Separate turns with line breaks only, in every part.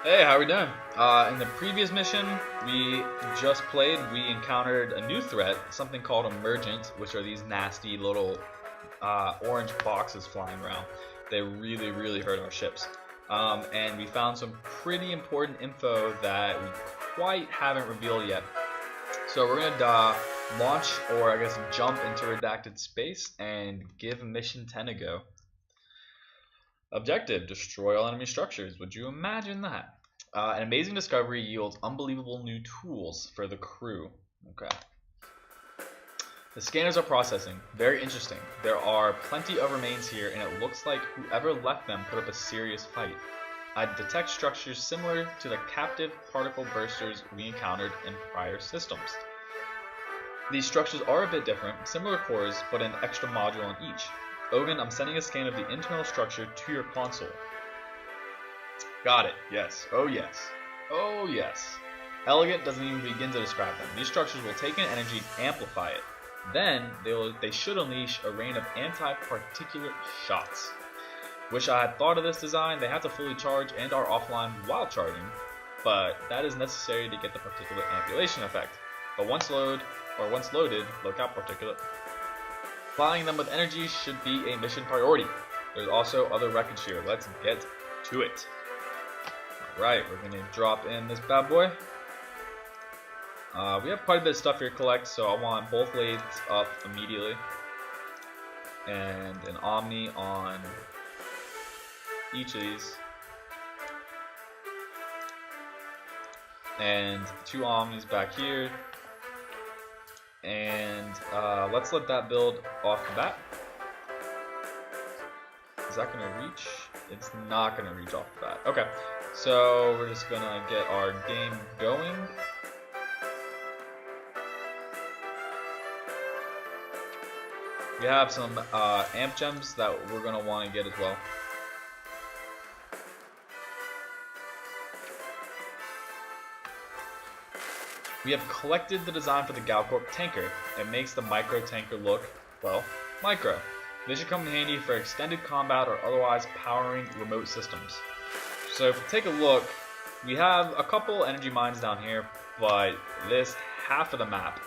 Hey, how we doing? In the previous mission we just played, we encountered a new threat, something called Emergent, which are these nasty little orange boxes flying around. They really hurt our ships. And we found some pretty important info that we quite haven't revealed yet. So we're gonna launch, or I guess jump into redacted space and give mission 10 a go. Objective: destroy all enemy structures. Would you imagine that? An amazing discovery yields unbelievable new tools for the crew. Okay. The scanners are processing. Very interesting. There are plenty of remains here, and it looks like whoever left them put up a serious fight. I detect structures similar to the captive particle bursters we encountered in prior systems. These structures are a bit different, similar cores, but an extra module on each. Ogun, I'm sending a scan of the internal structure to your console. Got it. Yes. Oh yes. Oh yes. Elegant doesn't even begin to describe them. These structures will take in energy and amplify it. Then they should unleash a rain of anti-particulate shots. Wish I had thought of this design. They have to fully charge and are offline while charging, but that is necessary to get the particulate ambulation effect. But once loaded, look out particulate. Supplying them with energy should be a mission priority. There's also other wreckage here. Let's get to it. Alright, we're going to drop in this bad boy. We have quite a bit of stuff here to collect, so I want both lathes up immediately. And an Omni on each of these. And 2 Omnis back here. And let's let that build off the bat. Is that going to reach? It's not going to reach off the bat. Okay, so we're just going to get our game going. We have some amp gems that we're going to want to get as well. We have collected the design for the Galcorp tanker. It makes the micro tanker look, well, micro. This should come in handy for extended combat or otherwise powering remote systems. So if we take a look, we have a couple energy mines down here, but this half of the map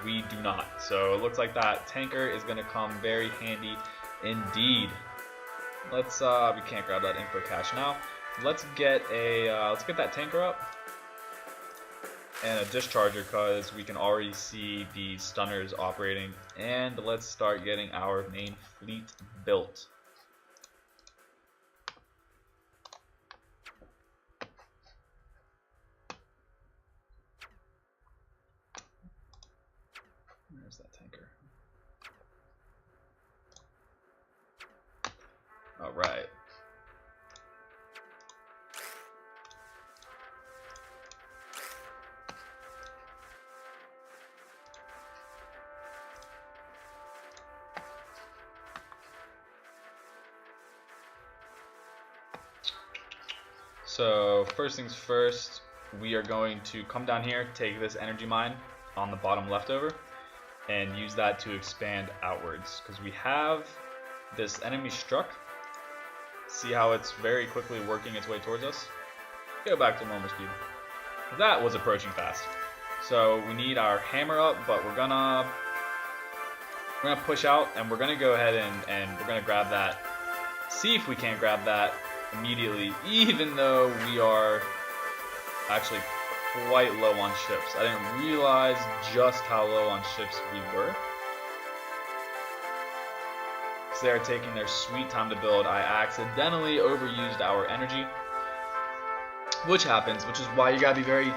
we do not. So it looks like that tanker is going to come very handy indeed. Let's we can't grab that info cache now. Let's get that tanker up. And a discharger, because we can already see the stunners operating. And let's start getting our main fleet built. There's that tanker. All right. So first things first, we are going to come down here, take this energy mine on the bottom leftover, and use that to expand outwards. Because we have this enemy struck. See how it's very quickly working its way towards us? Go back to normal speed. That was approaching fast. So we need our hammer up, but we're gonna push out, and we're gonna go ahead and we're gonna grab that. See if we can't grab that immediately, even though we are actually quite low on ships. I didn't realize just how low on ships we were. Because they are taking their sweet time to build. I accidentally overused our energy, which happens, which is why you gotta be very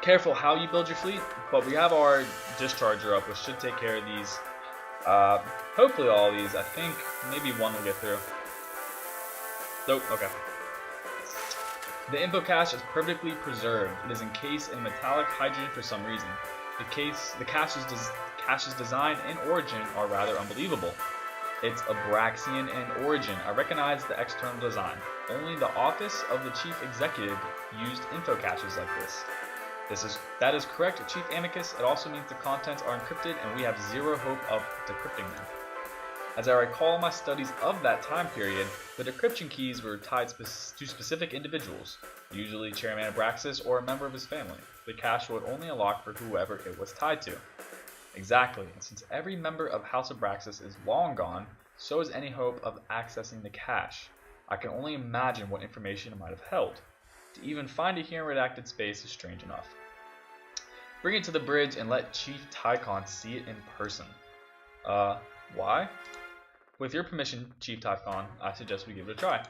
careful how you build your fleet. But we have our discharger up, which should take care of these. Hopefully all of these. I think maybe one will get through. Nope, okay. The info cache is perfectly preserved. It is encased in metallic hydrogen for some reason. The cache's design and origin are rather unbelievable. It's Abraxian in origin. I recognize the external design. Only the office of the chief executive used info caches like this. That is correct, Chief Amicus. It also means the contents are encrypted and we have zero hope of decrypting them. As I recall my studies of that time period, the decryption keys were tied to specific individuals, usually Chairman Abraxas or a member of his family. The cache would only unlock for whoever it was tied to. Exactly, and since every member of House Abraxas is long gone, so is any hope of accessing the cache. I can only imagine what information it might have held. To even find it here in redacted space is strange enough. Bring it to the bridge and let Chief Tycon see it in person. Why? With your permission, Chief Tycon, I suggest we give it a try.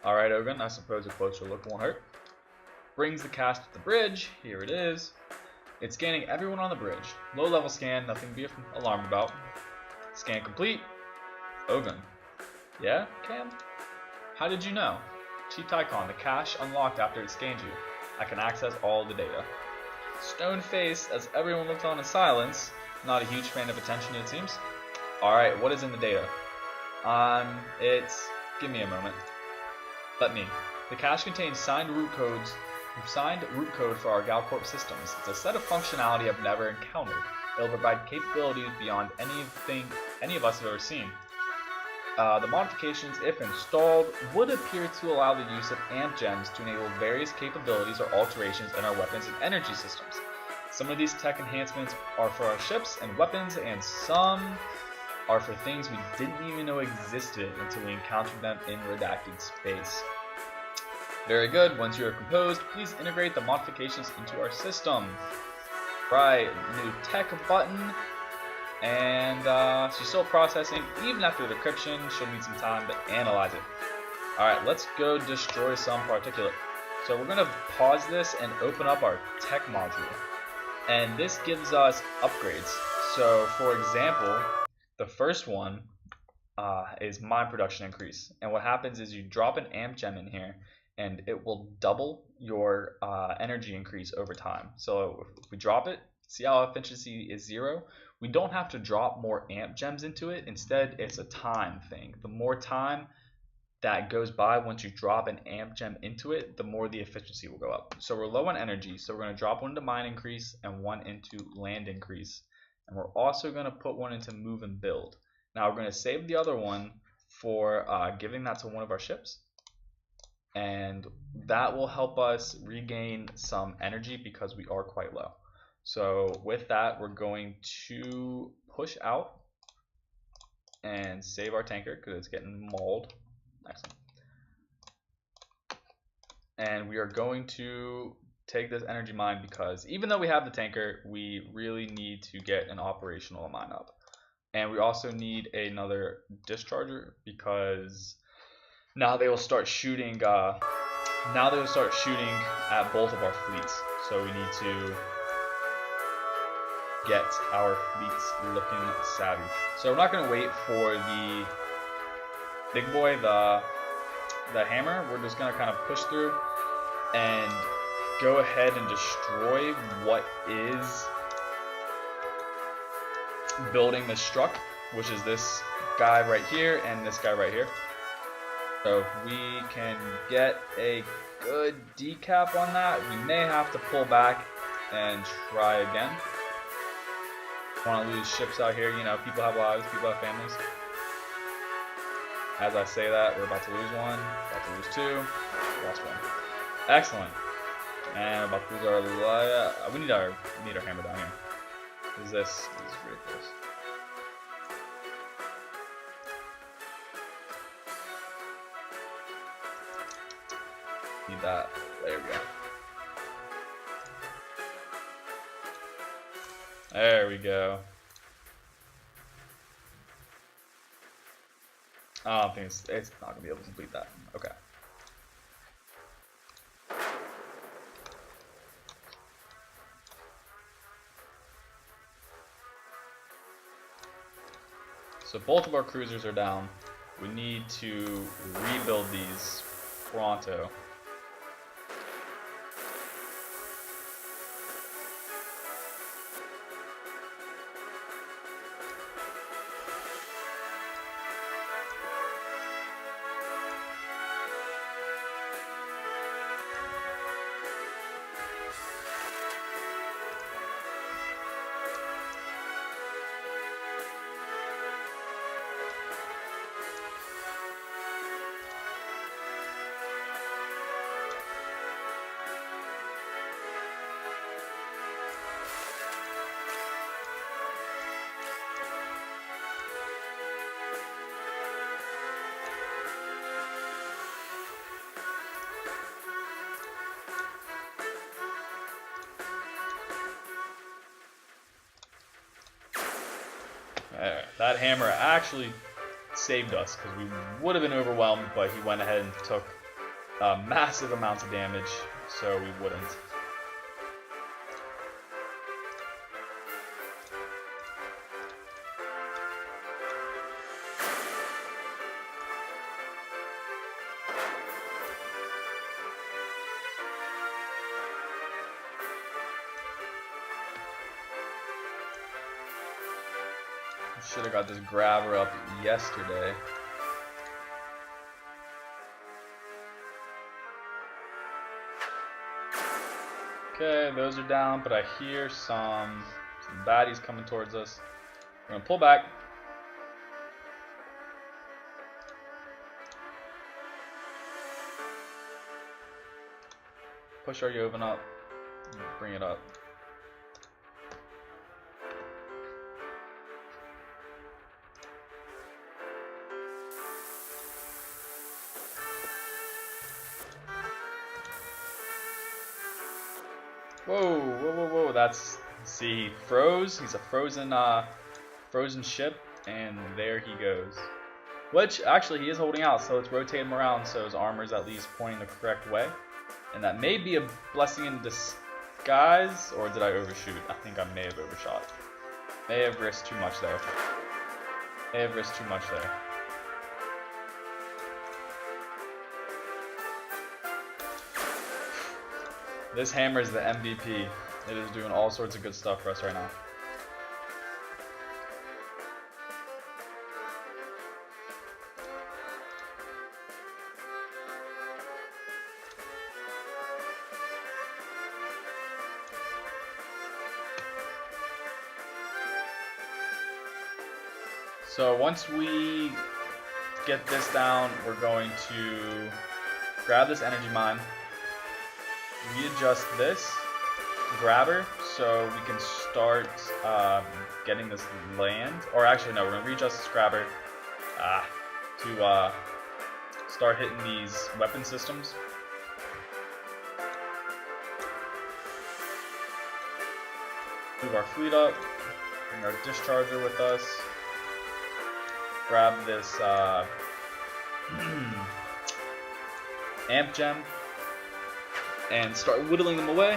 Alright, Ogun, I suppose a closer look won't hurt. Brings the cache to the bridge. Here it is. It's scanning everyone on the bridge. Low level scan, nothing to be alarmed about. Scan complete. Ogun. Yeah, Cam? How did you know? Chief Tycon, the cache unlocked after it scanned you. I can access all the data. Stone face as everyone looked on in silence. Not a huge fan of attention, it seems. Alright, what is in the data? Give me a moment. Let me. The cache contains signed root code for our Galcorp systems. It's a set of functionality I've never encountered. It'll provide capabilities beyond anything any of us have ever seen. The modifications, if installed, would appear to allow the use of amp gems to enable various capabilities or alterations in our weapons and energy systems. Some of these tech enhancements are for our ships and weapons, and some are for things we didn't even know existed until we encountered them in redacted space. Very good. Once you are composed, please integrate the modifications into our system. Right, new tech button. And she's still processing. Even after decryption, she'll need some time to analyze it. Alright, let's go destroy some particulate. So we're going to pause this and open up our tech module. And this gives us upgrades. So for example, the first one is mine production increase. And what happens is you drop an amp gem in here and it will double your energy increase over time. So if we drop it, see how efficiency is 0? We don't have to drop more amp gems into it. Instead, it's a time thing. The more time that goes by once you drop an amp gem into it, the more the efficiency will go up. So we're low on energy, so we're going to drop one into mine increase and one into land increase. And we're also going to put one into move and build. Now we're going to save the other one for giving that to one of our ships. And that will help us regain some energy because we are quite low. So with that, we're going to push out and save our tanker because it's getting mauled. Excellent. And we are going to take this energy mine because even though we have the tanker, we really need to get an operational mine up. And we also need another discharger because now they will start shooting. At both of our fleets. So we need to get our fleets looking savvy. So we're not going to wait for the big boy, the hammer. We're just going to kind of push through and go ahead and destroy what is building the struck, which is this guy right here and this guy right here. So if we can get a good decap on that, we may have to pull back and try again. Don't want to lose ships out here. You know, people have lives, people have families. As I say that, we're about to lose one, about to lose two, lost one. Excellent. And we're about to lose our we need our hammer down here. This is ridiculous. Need that. There we go. There we go. I don't think it's not gonna be able to complete that. Okay. So both of our cruisers are down. We need to rebuild these pronto. That hammer actually saved us because we would have been overwhelmed, but he went ahead and took massive amounts of damage, so we wouldn't. Should have got this grabber up yesterday. Okay, those are down, but I hear some baddies coming towards us. We're gonna pull back. Push our Joven up. Bring it up. Whoa, whoa, whoa, whoa, that's, see, he froze, he's a frozen ship, and there he goes. Which, actually, he is holding out, so let's rotate him around so his armor is at least pointing the correct way. And that may be a blessing in disguise, or did I overshoot? I think I may have overshot. May have risked too much there. May have risked too much there. This hammer is the MVP. It is doing all sorts of good stuff for us right now. So once we get this down, we're going to grab this energy mine, readjust this grabber so we can start getting this land. Or actually, no, we're going to readjust this grabber to start hitting these weapon systems. Move our fleet up, bring our discharger with us, grab this amp gem, and start whittling them away.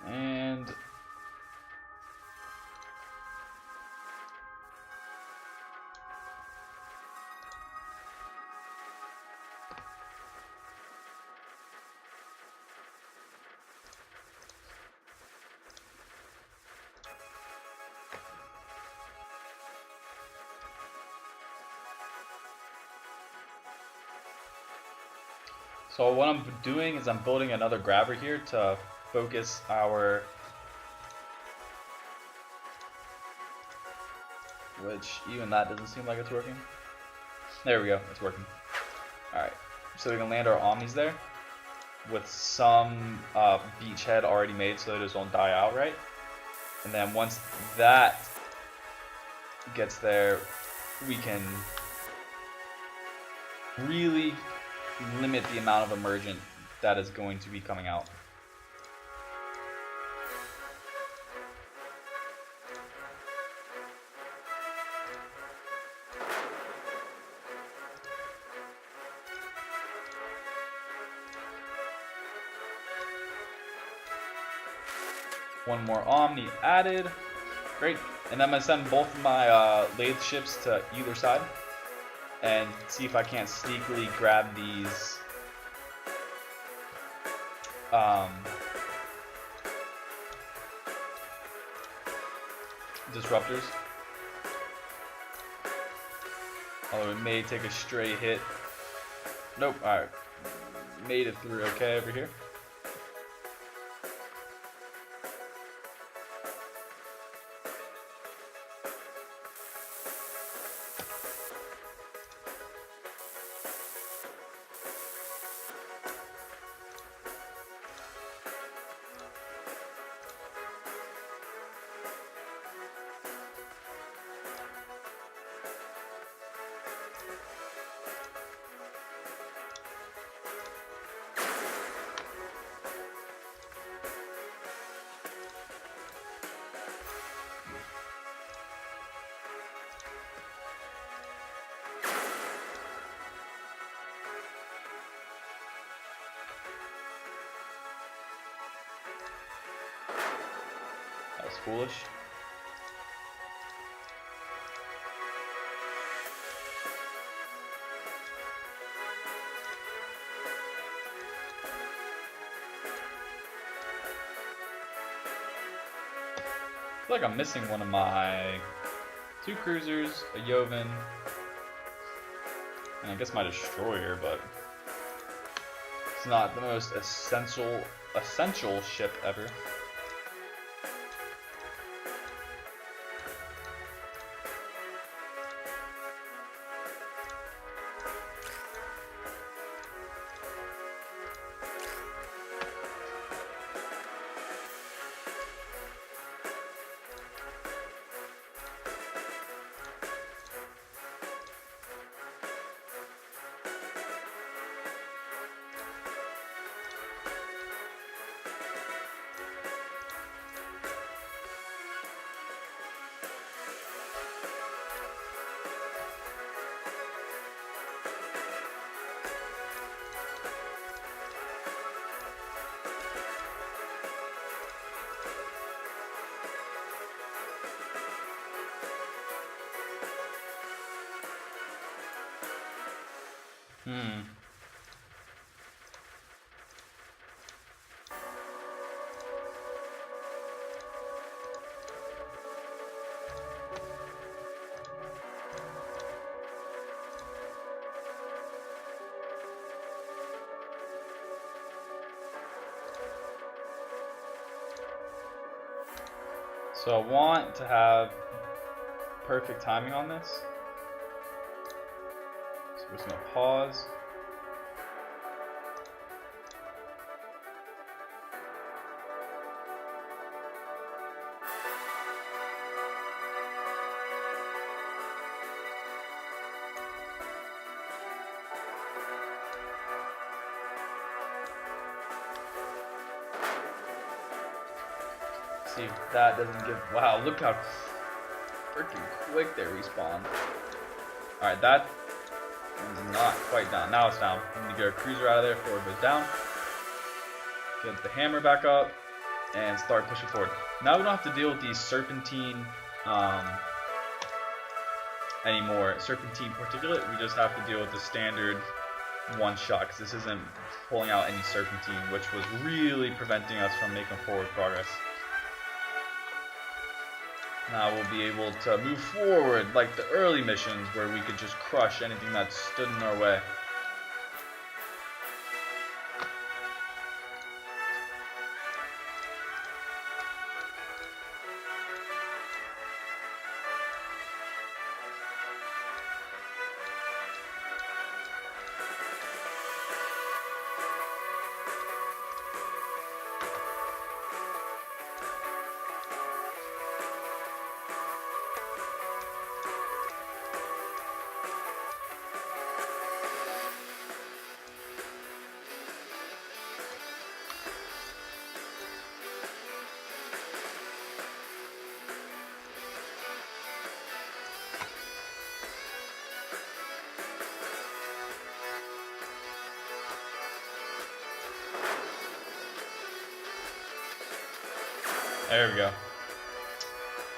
And so what I'm doing is I'm building another grabber here to focus our, which even that doesn't seem like it's working. There we go, it's working. Alright, so we can land our omnis there with some beachhead already made so that it won't die outright. And then once that gets there, we can really limit the amount of emergent that is going to be coming out. One more Omni added. Great. And I'm going to send both of my lathe ships to either side and see if I can't sneakily grab these disruptors. Although it may take a stray hit. Nope, alright. Made it through okay over here. That was foolish. I feel like I'm missing one of my 2 cruisers, a Joven, and I guess my destroyer, but it's not the most essential ship ever. So I want to have perfect timing on this. So we're just going to pause. See if that doesn't give. Wow, look how freaking quick they respawn. Alright, that one's not quite down. Now it's down. I'm gonna get a cruiser out of there before it goes down. Get the hammer back up and start pushing forward. Now we don't have to deal with these serpentine anymore. Serpentine particulate. We just have to deal with the standard one shot, because this isn't pulling out any serpentine, which was really preventing us from making forward progress. Now we'll be able to move forward like the early missions where we could just crush anything that stood in our way. There we go.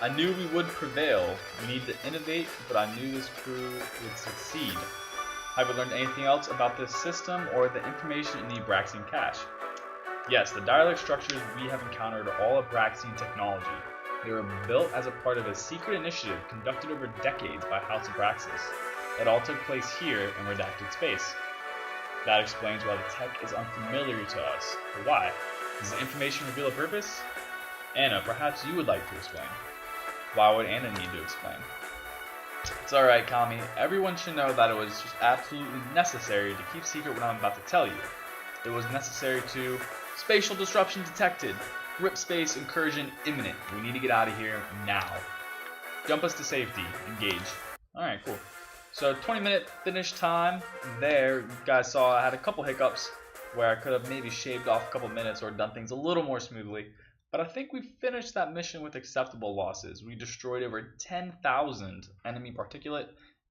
I knew we would prevail. We need to innovate, but I knew this crew would succeed. Have we learned anything else about this system or the information in the Abraxane cache? Yes, the dialect structures we have encountered are all Abraxane technology. They were built as a part of a secret initiative conducted over decades by House of Braxis. It all took place here in redacted space. That explains why the tech is unfamiliar to us. But why? Does the information reveal a purpose? Anna, perhaps you would like to explain. Why would Anna need to explain? It's alright, Kami. Everyone should know that it was just absolutely necessary to keep secret what I'm about to tell you. It was necessary to... Spatial disruption detected. Rip space incursion imminent. We need to get out of here now. Jump us to safety. Engage. Alright, cool. So 20-minute finish time there. You guys saw I had a couple hiccups where I could have maybe shaved off a couple minutes or done things a little more smoothly. But I think we finished that mission with acceptable losses. We destroyed over 10,000 enemy particulate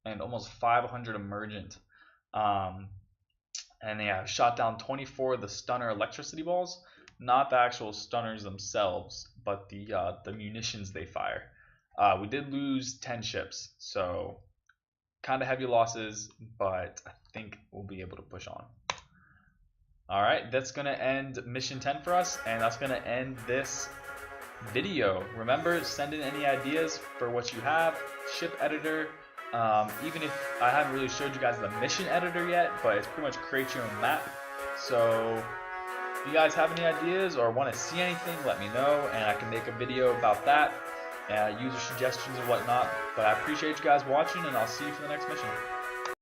and almost 500 emergent. And yeah, shot down 24 of the stunner electricity balls. Not the actual stunners themselves, but the munitions they fire. We did lose 10 ships, so kind of heavy losses, but I think we'll be able to push on. Alright, that's going to end mission 10 for us, and that's going to end this video. Remember, send in any ideas for what you have. Ship editor, even if I haven't really showed you guys the mission editor yet, but it's pretty much create your own map. So if you guys have any ideas or want to see anything, let me know, and I can make a video about that. User suggestions and whatnot. But I appreciate you guys watching, and I'll see you for the next mission.